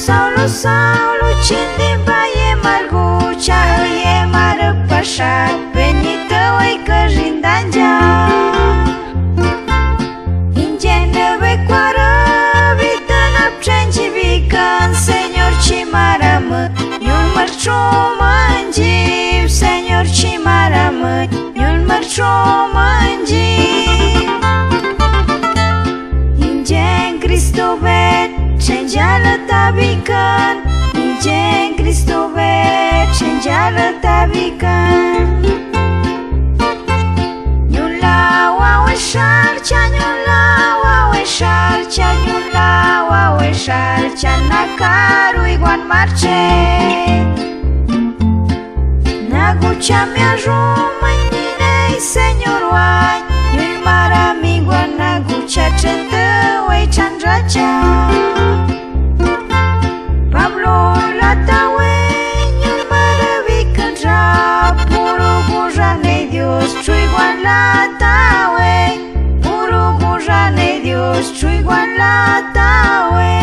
Saulo, Saulo, cine baie margucea, e mară pașa, venită oi căjindangea. Ingene becoară, vită napcenci vican, Senhor ci maramă, iun mărciu mângiv, Senhor ci maramă, iun mărciu mângiv. Ingen Cristovet, cengeală tabican, Ingen Cristovet, cengeală tabican. Nyun la wawe sharcha, nyun la wawe sharcha, nyun la wawe sharcha, nakaru iguan marche. Nagucha mi-ajumă ninei, Senhor oai, Nyui maramigua nagucha centă oi chandracha. Pablo latawe, Nyun maravic întra, puru bujanei Dios, chuiguan latawe, puru bujanei Dios, chuiguan latawe.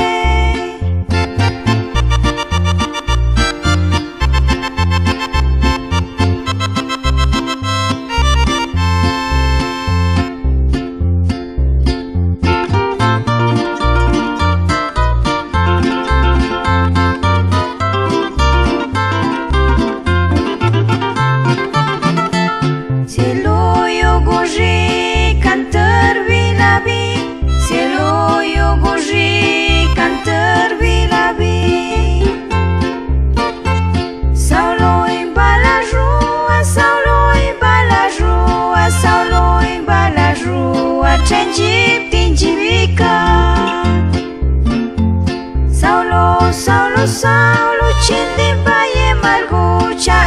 Saulo, Saulo, cine baie margucea,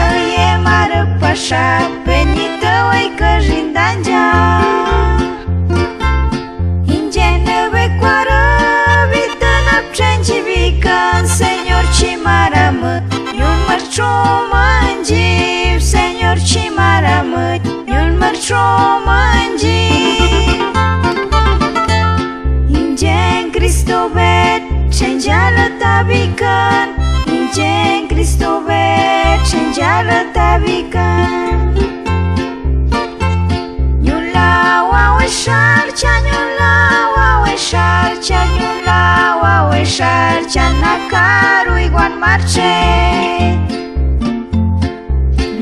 e mară pașa, venită oi căjindangea. Ingene becoară, vită napcenci vican, Senhor ci maramă, iun mărciu mângiv, Senhor ci maramă, iun mărciu mângiv. Ingen Cristovet, cengeală tabican, Ingen Cristovet, cengeală tabican. Nyun la wawe sharcha, nyun la wawe sharcha, nyun la wawe sharcha, nakaru iguan marche.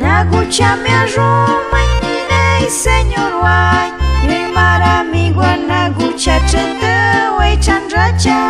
Nagucha mi-ajumă ninei, Senhor oai, Nyui maramigua nagucha centă oi chandracha.